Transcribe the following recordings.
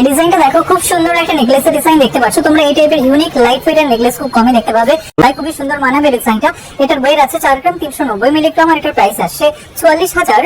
এই ডিজাইনটা দেখো, খুব সুন্দর একটা নেকলেসের ডিজাইন দেখতে পাচ্ছ তোমরা। এই টাইপের ইউনিক লাইট ওয়েট এর নেকলেস খুব কমই দেখতে পাবে, তাই খুবই সুন্দর মানাবে ডিজাইনটা। এটার ওয়েট আছে 4 গ্রাম 390 মিলিগ্রাম আর এটার প্রাইস আসছে 44,000।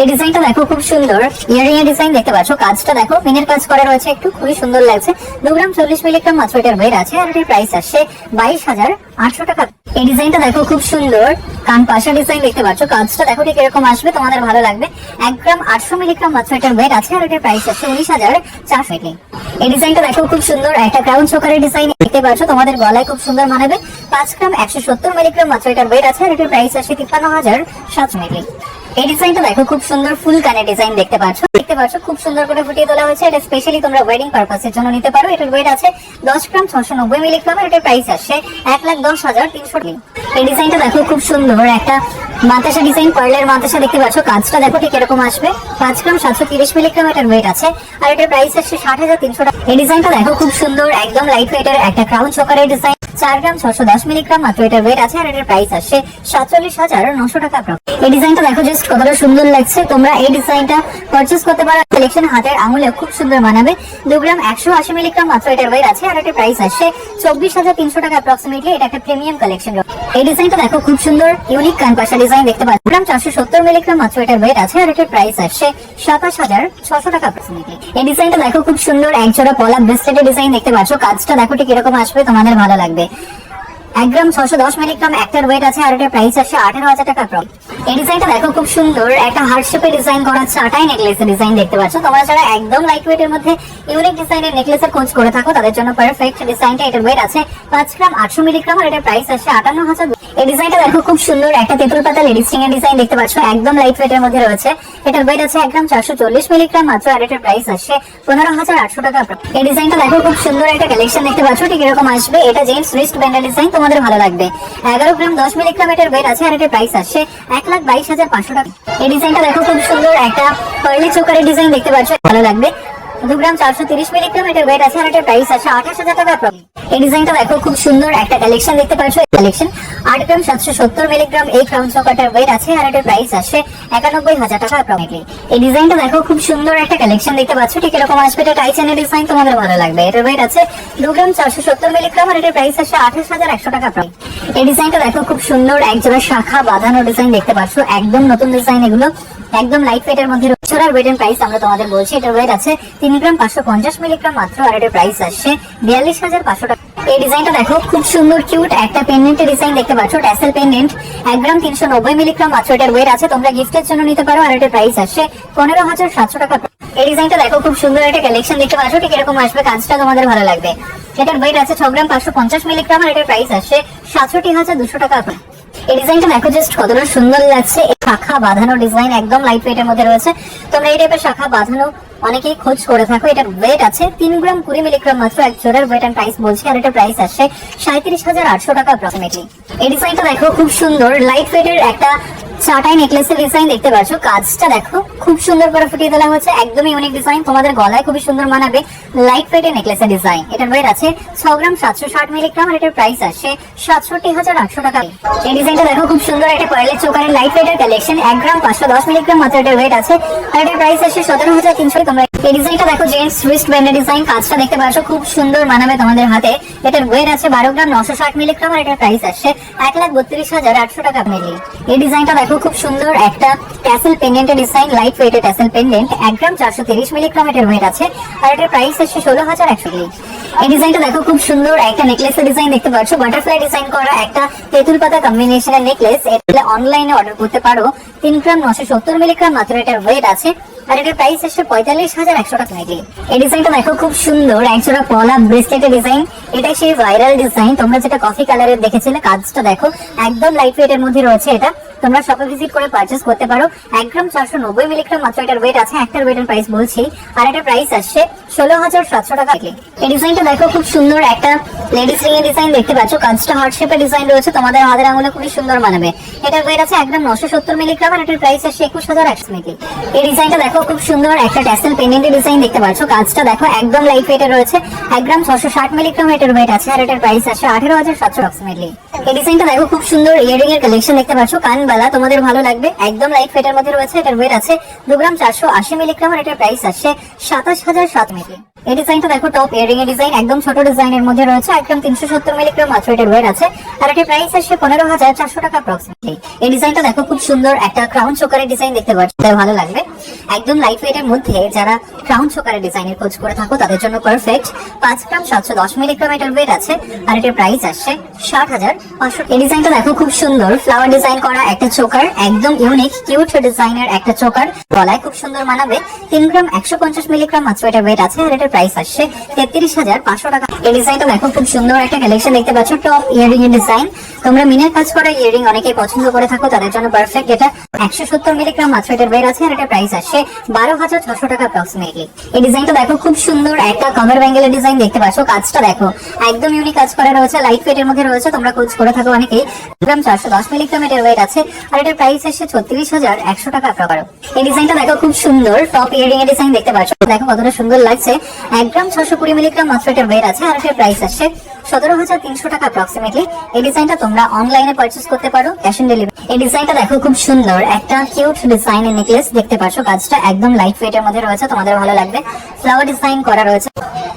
এই ডিজাইনটা দেখো, খুব সুন্দর ইয়ারিং এর ডিজাইন দেখতে পাচ্ছ। কাজটা দেখো, পিনের কাজ করা রয়েছে, একটু খুবই সুন্দর লাগছে। 2 গ্রাম 40 মিলিগ্রাম মাত্র এটার ওয়েট আছে আর এটার প্রাইস আসছে 22,800 টাকা। এই ডিজাইনটা দেখো, খুব সুন্দর কান পাশা ডিজাইন দেখতে পাচ্ছ। কাজটা দেখো ঠিক এরকম আসবে, তোমাদের ভালো লাগবে। 1 গ্রাম 800 মিলিগ্রাম মাত্র এটার ওয়েট আছে আর এটার প্রাইস আসছে 19,400। এই ডিজাইনটা দেখো, খুব সুন্দর একটা ক্রাউন চোকারের ডিজাইন দেখতে পাচ্ছ, তোমাদের গলায় খুব সুন্দর মানাবে। 5 গ্রাম 170 মিলিগ্রাম মাত্র এটার ওয়েট আছে আর এটার প্রাইস আসছে 53,700। এই ডিজাইনটা দেখো, খুব সুন্দর ফুল কানের ডিজাইন দেখতে পাচ্ছ। খুব সুন্দর করে ফুটিয়ে তোলা হয়েছে। এটা স্পেশালি তোমরা ওয়েডিং পারপাসের জন্য নিতে পারো। এটার ওয়েট আছে 10 গ্রাম 690 মিলিগ্রাম আর এটার প্রাইস আসছে 1,10,300। এই ডিজাইনটা দেখো, খুব সুন্দর একটা মাতাসা ডিজাইন, পার্লের মাতাসা দেখতে পাচ্ছ। কাজটা দেখো ঠিক এরকম আসবে। 5 গ্রাম 730 মিলিগ্রাম এটার ওয়েট আছে আর এটার প্রাইস আসছে 60,300 টাকা। এই ডিজাইনটা দেখো, খুব সুন্দর একদম লাইট ওয়েটের একটা ক্রাউন চোকারের ডিজাইন। 4 গ্রাম 610 মিলিগ্রাম মাত্র এটার ওয়েট আছে আর এটার প্রাইস আসছে 47,900 টাকা। এই ডিজাইনটা দেখো জাস্ট কতটা সুন্দর লাগছে। তোমরা এই ডিজাইনটা পারচেজ করতে পারো। কালেকশন হাতের আঙুলে খুব সুন্দর মানাবে। 2 গ্রাম 180 মিলিগ্রাম মাত্র এটার ওয়েট আছে আর এটার প্রাইস আসছে 24,300 টাকা অ্যাপ্রক্সিমেটলি। এটা একটা প্রিমিয়াম কালেকশন। এই ডিজাইনটা দেখো, খুব সুন্দর ইউনিক কানপাশা ডিজাইন দেখতে পাচ্ছ। 2 গ্রাম 470 মিলিগ্রাম মাত্র এটার ওয়েট আছে আর এটার প্রাইস আসছে 27,600 টাকা অ্যাপ্রক্সিমেটলি। এই ডিজাইনটা দেখো, খুব সুন্দর একজোড়া পলা ব্রেসলেটের ডিজাইন দেখতে পাচ্ছ। কাজটা দেখো ঠিক এরকম আসবে, তোমাদের ভালো লাগবে। 1 গ্রাম 610 মিলিগ্রাম একটার ওয়েট আছে আর এটার প্রাইস আসছে 18,000 টাকা। এই ডিজাইনটা দেখো, খুব সুন্দর একটা হার্ট শেপে ডিজাইন করা চাটাই নেকলেসের ডিজাইন দেখতে পাচ্ছ। তোমরা যারা একদম লাইট ওয়েট এর মধ্যে ইউনিক ডিজাইনের নেকলেসের খোঁজ করে থাকো তাদের জন্য পারফেক্ট ডিজাইনটা। এটার ওয়েট আছে 5 গ্রাম 800 মিলিগ্রাম আর এটার প্রাইস আসছে 58,000। এই ডিজাইনটা দেখো, খুব সুন্দর একটা তেঁতুল পাতা লেডিস রিং এর ডিজাইন দেখতে পাচ্ছ। একদম লাইট ওয়েট এর মধ্যে রয়েছে। এটার ওয়েট আছে 1 গ্রাম 440 মিলিগ্রাম মাত্র আর এটার প্রাইস আসছে 15,800 টাকা। এই ডিজাইনটা দেখো, খুব সুন্দর একটা কালেকশন দেখতে পাচ্ছ, ঠিক এরকম আসবে। এটা জেন্টস রিস্ট ব্যান্ডের ডিজাইন, তোমাদের ভালো লাগবে। 11 গ্রাম 10 মিলিগ্রাম এটার ওয়েট আছে আর এটার প্রাইস আসছে 1,22,500 টাকা। এই ডিজাইনটা দেখো, খুব সুন্দর একটা পার্লি চোকারের ডিজাইন দেখতে পাচ্ছ, ভালো লাগবে। 2 গ্রাম 430 মিলিগ্রাম এটার ওয়েট আছে আর এটার প্রাইস আছে 28,000 টাকা। এই ডিজাইনটা দেখো, খুব সুন্দর একটা কালেকশন দেখতে পাচ্ছ। কালেকশন 8 গ্রাম 770 মিলিগ্রাম এই ক্রাউন চোকারটার ওয়েট আছে আর এটার প্রাইস আসছে 91,000 টাকা অ্যাপ্রক্সিমেটলি। এই ডিজাইনটা দেখো, খুব সুন্দর একটা কালেকশন দেখতে পাচ্ছ, ঠিক এরকম আসবে। এটা টাই চেনের ডিজাইন, তোমাদের ভালো লাগবে। এটার ওয়েট আছে 2 গ্রাম 470 মিলিগ্রাম আর এটার প্রাইস আসছে 28,100 টাকা। এই ডিজাইনটা দেখো, খুব সুন্দর একজোড়া শাখা বাঁধানো ডিজাইন দেখতে পাচ্ছ। একদম নতুন ডিজাইন এগুলো, একদম লাইট ওয়েট এর মধ্যে। চোরার ওয়েট এন্ড প্রাইস আমরা তোমাদের বলছি। এটার ওয়েট আছে 3 গ্রাম 550 মিলিগ্রাম মাত্র আর এটার প্রাইস আসছে 42,500 টাকা। এই ডিজাইনটা দেখো, খুব সুন্দর কিউট একটা পেন্ডেন্টের ডিজাইন দেখতে পাচ্ছ। ট্যাসেল পেন্ডেন্ট 1 গ্রাম 390 মিলিগ্রাম মাত্র এটার ওয়েট আছে। তোমরা গিফটের জন্য নিতে পারো আর এটার প্রাইস আসছে 15,700 টাকা। এই ডিজাইনটা দেখো, খুব সুন্দর একটা কালেকশন দেখতে পাচ্ছ, ঠিক এরকম আসবে। কাজটা তোমাদের ভালো লাগবে। এটার ওয়েট আছে 6 গ্রাম 550 মিলিগ্রাম আর এটার প্রাইস আসছে 67,200 টাকা। এই ডিজাইনটা দেখো জাস্ট কতটা সুন্দর লাগছে। শাখা বাঁধানো ডিজাইন, একদম লাইট ওয়েট এর মধ্যে রয়েছে। তোমরা এই টাইপের শাখা বাঁধানো অনেকেই খোঁজ করে থাকো। এটার ওয়েট আছে 3 গ্রাম 20 মিলিগ্রাম মাত্র। এক জোড়ার ওয়েট এন্ড প্রাইস বলছি আর এটার প্রাইস আসছে 37,800 টাকা অ্যাপ্রক্সিমেটলি। এই ডিজাইনটা দেখো, খুব সুন্দর লাইট ওয়েট এর একটা চাটাই নেকলেসের ডিজাইন দেখতে পাচ্ছ। কাজটা দেখো, খুব সুন্দর করে ফুটিয়ে তোলা হয়েছে। একদমই ইউনিক ডিজাইন, তোমাদের গলায় খুবই সুন্দর মানাবে। লাইট ওয়েট এর নেকলেসের ডিজাইন। এটার ওয়েট আছে 6 গ্রাম 760 মিলিগ্রাম আর এটার প্রাইস আসছে 67,800 টাকা। এই ডিজাইনটা দেখো, খুব সুন্দর একটা পার্লের চোকারের লাইট ওয়েট এর কালেকশন। 1 গ্রাম 510 মিলিগ্রাম মাত্র এটার ওয়েট আছে আর এটার প্রাইস আসছে 17,300। তোমরা এই ডিজাইনটা দেখো, জেন্টস রিস্ট ব্যান্ডের ডিজাইন। কাজটা দেখতে পাচ্ছ, খুব সুন্দর মানাবে তোমাদের হাতে। এটার ওয়েট আছে 12 গ্রাম 960 মিলিগ্রাম আর এটার প্রাইস আসছে 1,32,800 টাকা মিলি। এই ডিজাইনটা দেখো, খুব সুন্দর একটা ট্যাসেল পেন্ডেন্টের ডিজাইন, লাইট ওয়েটের ট্যাসেল পেন্ডেন্ট। 1 গ্রাম 430 মিলিগ্রাম এটার ওয়েট আছে আর এটার প্রাইস আসছে 16,100। এই ডিজাইনটা দেখো, খুব সুন্দর একটা নেকলেসের ডিজাইন দেখতে পাচ্ছ। বাটারফ্লাই ডিজাইন করা একটা তেঁতুল পাতা কম্বিনেশনের নেকলেস। এটা অনলাইনে অর্ডার করতে পারো। 3 গ্রাম 970 মিলিগ্রাম মাত্র এটার ওয়েট আছে আর এটার প্রাইস আসছে 45,100 টাকা। এই ডিজাইনটা দেখো, খুব সুন্দর একজোড়া পলা ব্রেসলেটের ডিজাইন। এটা সেই ভাইরাল ডিজাইন, তোমরা যেটা কফি কালারের দেখেছিলে। কাজটা দেখো, একদম লাইট ওয়েট এর মধ্যে রয়েছে। এটা তোমরা শপে ভিজিট করে পারচেজ করতে পারো। 1 গ্রাম 490 মিলিগ্রাম মাত্র এটার ওয়েট আছে। একটার ওয়েট এর প্রাইস বলছি আর এটার প্রাইস আসছে 16,700 টাকা। এই ডিজাইনটা দেখো খুব সুন্দর একটা লেডিস রিং এর ডিজাইন দেখতে পাচ্ছ, কাজটা হার্ট শেপের ডিজাইন রয়েছে, তোমাদের হাতের আঙুলে খুবই সুন্দর মানাবে। এটার ওয়েট আছে 1 গ্রাম 970 মিলিগ্রাম আর এটার প্রাইস আছে 21100 মিলি। এই ডিজাইনটা দেখো খুব সুন্দর একটা ট্যাসেল পেন্ডেন্টের ডিজাইন দেখতে পাচ্ছ, কাজটা দেখো একদম লাইট ওয়েটে রয়েছে, 1 গ্রাম 660 মিলিগ্রাম এটার ওয়েট আছে আর এটার প্রাইস আছে 18700 মিলি। এই ডিজাইনটা দেখো খুব সুন্দর ইয়ারিং এর কালেকশন দেখতে পাচ্ছ, কানবালা, তোমাদের ভালো লাগবে, একদম লাইট ওয়েটের মধ্যে রয়েছে, এটার ওয়েট আছে 2 গ্রাম 480 মিলিগ্রাম আর এটার প্রাইস আছে 27007 মিলি। এই ডিজাইনটা দেখো টপ ইয়ারিং এর ডিজাইন, একদম ছোট ডিজাইনের মধ্যে রয়েছে, 1 গ্রাম 370 মিলিগ্রাম মাত্র এটার ওয়েট আছে আর এটার প্রাইস আছে 15400 টাকা অ্যাপ্রক্সিমেটলি। এই ডিজাইনটা দেখো খুব সুন্দর একটা ক্রাউন চোকারের ডিজাইন দেখতে পাচ্ছ, তাই ভালো লাগবে, একদম লাইট ওয়েটের মধ্যে যারা ক্রাউন চোকারের ডিজাইনের খোঁজ করে থাকো তাদের জন্য পারফেক্ট। 5 গ্রাম 710 মিলিগ্রাম এটার ওয়েট আছে আর এটার প্রাইস আসছে 60500। এই ডিজাইনটা দেখো খুব সুন্দর ফ্লাওয়ার ডিজাইন করা একটা চোকার, একদম ইউনিক কিউট ডিজাইনের একটা চোকার, গলায় খুব সুন্দর মানাবে। 3 গ্রাম 150 মিলিগ্রাম মাত্র এটার ওয়েট আছে আর এটার প্রাইস আসছে 33500 টাকা। এই ডিজাইনটা দেখো খুব সুন্দর একটা কালেকশন দেখতে পাচ্ছ, টপ ইয়ারিং এর ডিজাইন, তোমরা মিনের কাজ করা ইয়ারিং অনেকেই পছন্দ করে থাকো তাদের জন্য পারফেক্ট। এটা 170 মিলিগ্রাম মাত্র এটার ওয়েট আছে আর এটার প্রাইস আসছে 12600 টাকা অ্যাপ্রক্সিমেটলি। এই ডিজাইনটা দেখো খুব সুন্দর একটা কভার ব্যাঙ্গেলের ডিজাইন দেখতে পাচ্ছ, কাজটা দেখো একদম ইউনিক কাজ করা রয়েছে, লাইট ওয়েটের মধ্যে রয়েছে, তোমরা খোঁজ করে থাকো অনেকেই। গ্রাম 410 মিলিগ্রাম এটার ওয়েট আছে আর এটার প্রাইস আসছে 36100 টাকা অ্যাপ্রক্স। এই ডিজাইনটা দেখো খুব সুন্দর টপ ইয়ারিং এর ডিজাইন দেখতে পাচ্ছ, দেখো কতটা সুন্দর লাগছে, 1 গ্রাম 620 মিলিগ্রাম মাত্র এটার ওয়েট আছে আর এটার প্রাইস আসছে 17300 টাকা অ্যাপ্রক্সিমেটলি। এই ডিজাইনটা তোমরা অনলাইনে পারচেজ করতে পারো, ক্যাশ অন ডেলিভারি। এই ডিজাইনটা দেখো খুব সুন্দর একটা কিউট ডিজাইনের নেকলেস দেখতে পাচ্ছ, কাজটা একদম লাইট ওয়েটের মধ্যে রয়েছে, তোমাদের ভালো লাগবে, ফ্লাওয়ার ডিজাইন করা রয়েছে,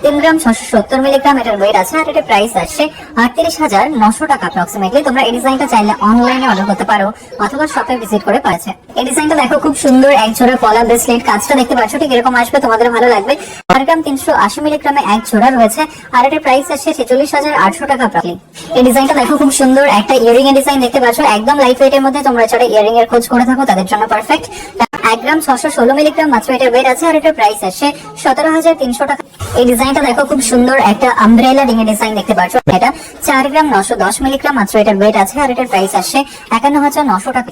3 গ্রাম 670 মিলিগ্রাম এটার ওয়েট আছে আর এটার প্রাইস আসছে 38900 টাকা অ্যাপ্রক্সিমেটলি। তোমরা এই ডিজাইনটা চাইলে অনলাইনে অর্ডার করতে পারো অথবা শপে ভিজিট করে পাচ্ছে। এই ডিজাইনটা দেখো খুব সুন্দর এক জোড়া পলা ব্রেসলেট, কাজটা দেখতে পাচ্ছ ঠিক এরকম আসবে, তোমাদের ভালো লাগবে। 4 গ্রাম 380 মিলিগ্রামে এক জোড়া রয়েছে আর এটার প্রাইস আসছে 46800 টাকা প্রাইস। এই ডিজাইনটা দেখো খুব সুন্দর একটা ইয়ারিং এর ডিজাইন দেখতে পাচ্ছ, একদম লাইট ওয়েটের মধ্যে, তোমরা যারা ইয়ারিং এর খোঁজ করে থাকো তাদের জন্য পারফেক্ট। 1 গ্রাম 616 মিলিগ্রাম মাত্র এটার ওয়েট আছে আর এটার প্রাইস আসছে 17300 টাকা। এই ডিজাইনটা দেখো খুব সুন্দর একটা আমব্রেলা রিং এর ডিজাইন দেখতে পাচ্ছ, এটা 4 গ্রাম 910 মিলিগ্রাম মাত্র এটার ওয়েট আছে আর এটার প্রাইস আসছে 51900 টাকা।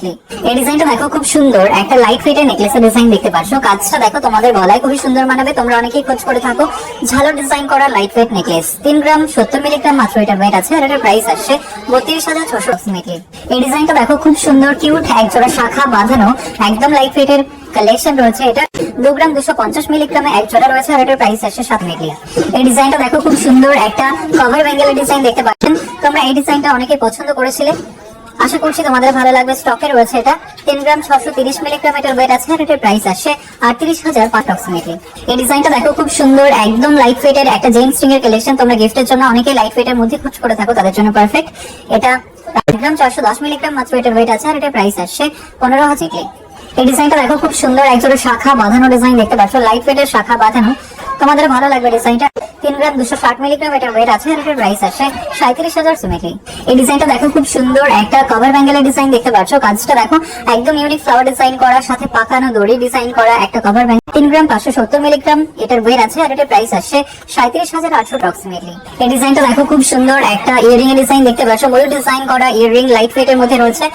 এই ডিজাইনটা দেখো খুব সুন্দর একটা লাইট ওয়েটের নেকলেসের ডিজাইন দেখতে পাচ্ছ, কাজটা দেখো তোমাদের গলায় খুবই সুন্দর মানাবে, তোমরা অনেকেই খোঁজ করে থাকো ঝালর ডিজাইন করা লাইট ওয়েট নেকলেস। 3 গ্রাম 70 মিলিগ্রাম মাত্র এটার ওয়েট আছে আর এটার প্রাইস আসছে 32600 এই ডিজাইনটা দেখো খুব সুন্দর কিউট এক জোড়া শাখা বাঁধানো একদম লাইট ওয়েটের কালেকশন রয়েছে, এটা 2 গ্রাম 250 মিলিগ্রামে এক জোড়া রয়েছে আর এটার প্রাইস আসছে 7 মিলি। এই ডিজাইনটা দেখো খুব সুন্দর একটা কভার ব্যাঙ্গেলের ডিজাইন দেখতে পাচ্ছেন, তোমরা এই ডিজাইনটা অনেকেই পছন্দ করেছিলে, আশা করছি তোমাদের ভালো লাগবে, স্টকে রয়েছে। এটা 3 গ্রাম 630 মিলিগ্রাম এটার ওয়েট আছে আর এটার প্রাইস আসছে 38000 অ্যাপ্রক্সিমেটলি। এই ডিজাইনটা দেখো খুব সুন্দর একদম লাইট ওয়েটের একটা জেন্টস রিং এর কালেকশন, তোমরা গিফটের জন্য অনেকেই লাইট ওয়েটের মধ্যে খোঁজ করে থাকো তাদের জন্য পারফেক্ট। এটা 4 গ্রাম 410 মিলিগ্রাম মাত্র এটার ওয়েট আছে আর এটার প্রাইস আসছে 15000। এই ডিজাইনটা দেখো খুব সুন্দর একজোড়া শাখা বাঁধানো ডিজাইন দেখতে পাচ্ছ, লাইট ওয়েটের শাখা বাঁধানো, তোমাদের ভালো লাগবে ডিজাইনটা। 3 গ্রাম 260 মিলিগ্রাম এটার ওয়েট আছে আর এটার প্রাইস আসছে 37000 এই ডিজাইনটা দেখো খুব সুন্দর একটা কভার ব্যাঙ্গেলের ডিজাইন দেখতে পাচ্ছ, কাজটা দেখো একদম ইউনিক ফ্লাওয়ার ডিজাইন করা, সাথে পাকানো দড়ি ডিজাইন করা একটা কভার ব্যাঙ্গেল। 3 গ্রাম 570 মিলিগ্রাম এটার ওয়েট আছে আর এটার প্রাইস আসছে 37800 অ্যাপ্রক্সিমেটলি। এই ডিজাইনটা দেখো খুব সুন্দর একটা ইয়ারিং এর ডিজাইন দেখতে পাচ্ছ, ময়ূর ডিজাইন করা ইয়ারিং লাইট ওয়েটের মধ্যে রয়েছে,